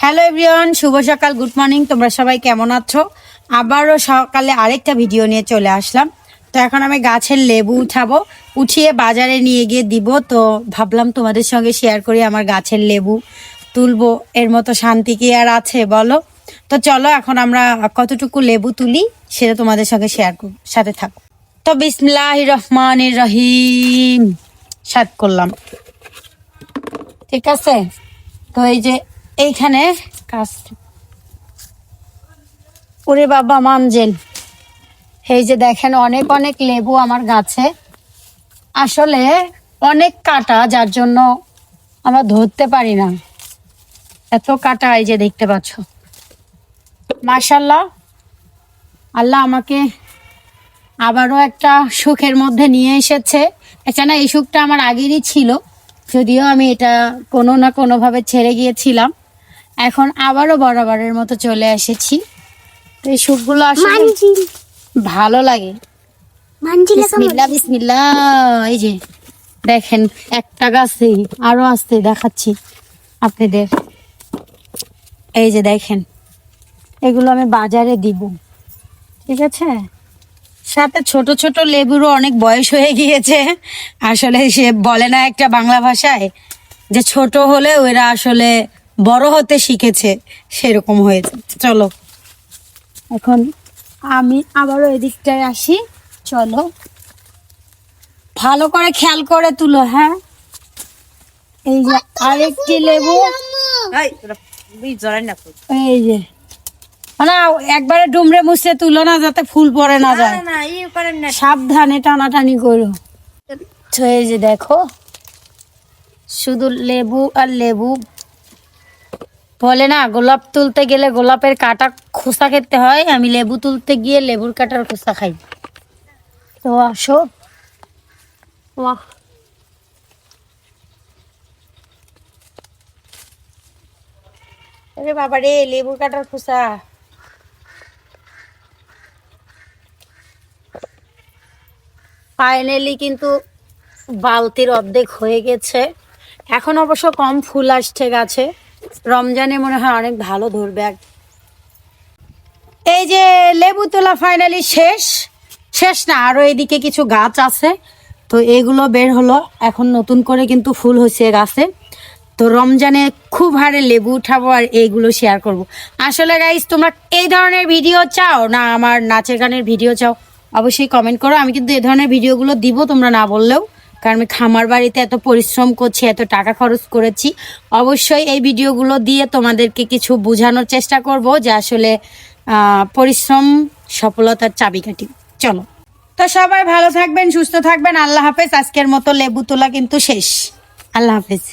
Hello everyone, শুভ সকাল, good morning. তোমরা সবাই কেমন আছো? আবারও সকালে আরেকটা ভিডিও নিয়ে চলে আসলাম। তো এখন আমি গাছের লেবু উঠাবো, উঠিয়ে বাজারে নিয়ে গিয়ে দিব। তো ভাবলাম তোমাদের সঙ্গে শেয়ার করি আমার গাছের লেবু তুলবো, এর মতো শান্তি কি আর আছে বলো? তো চলো এখন আমরা কতটুকু লেবু তুলি সেটা তোমাদের সঙ্গে শেয়ার করব, সাথে থাকো। তো বিসমিল্লাহির রহমানির রহিম সাত করলাম, ঠিক আছে? তো এই যে এইখানে কাজ, ওরে বাবা মানজেল, এই যে দেখেন অনেক অনেক লেবু আমার গাছে। আসলে অনেক কাটা, যার জন্য আমরা ধরতে পারি না, এত কাটা। এই যে দেখতে পাচ্ছ, মাশাল্লাহ, আল্লাহ আমাকে আবারও একটা সুখের মধ্যে নিয়ে এসেছে। এছাড়া এই সুখটা আমার আগেরই ছিল, যদিও আমি এটা কোনো না কোনোভাবে ছেড়ে গিয়েছিলাম। এখন আবারও বরাবরের মতো চলে এসেছি। তো এই সুখগুলো আসলে ভালো লাগে। বিসমিল্লাহ বিসমিল্লাহ। এই যে দেখেন একটা গাছে আরো আসতে দেখাচ্ছি আপনাদের। এই যে দেখেন, এগুলো আমি বাজারে দিব, ঠিক আছে? সাথে ছোট ছোট লেবুরও অনেক বয়স হয়ে গিয়েছে। আসলে সে বলে না একটা বাংলা ভাষায় যে ছোট হলে ওরা আসলে বড় হতে শিখেছে, সেরকম হয়েছে। চলো এখন আমি আবারও এদিকটায় আসি। চলো ভালো করে খেয়াল করে তুলো, হ্যাঁ? এই যে আরেকটি লেবু, এই যে না একবারে ডুমরে মুছড়ে তুলো না, যাতে ফুল পড়ে না যায়। সাবধানে টানাটানি করো। তো এই যে দেখো, শুধু লেবু আর লেবু। বলে না গোলাপ তুলতে গেলে গোলাপের কাটা খোসা খেতে হয়, আমি লেবু তুলতে গিয়ে লেবুর কাটার খোসা খাই। তো আসো, বাহ, আরে বাবা রে, লেবুর কাটার খোসা। ফাইনালি কিন্তু বালতির অর্ধেক হয়ে গেছে। এখন অবশ্য কম ফুল আসছে গাছে, রমজানে মনে হয় অনেক ভালো ধরবে। এই যে লেবু তোলা ফাইনালি শেষ। শেষ না, আরো এদিকে কিছু গাছ আছে, তো এগুলো বের হলো। এখন নতুন করে কিন্তু ফুল হয়েছে গাছে। তো রমজানে খুব হারে লেবু উঠাবো আর এইগুলো শেয়ার করব। আসলে গাইস, তোমরা এই ধরনের ভিডিও চাও না আমার নাচের গানের ভিডিও চাও, অবশ্যই কমেন্ট করো। আমি কিন্তু এই ধরনের ভিডিওগুলো দিব তোমরা না বললেও, কারণ আমি খামার বাড়িতে এত পরিশ্রম করছি, এত টাকা খরচ করেছি। অবশ্যই এই ভিডিওগুলো দিয়ে তোমাদেরকে কিছু বোঝানোর চেষ্টা করব যে আসলে পরিশ্রম সফলতার চাবিকাঠি। চলো, তো সবাই ভালো থাকবেন, সুস্থ থাকবেন। আল্লাহ হাফেজ। আজকের মতো লেবু তোলা কিন্তু শেষ। আল্লাহ হাফেজ।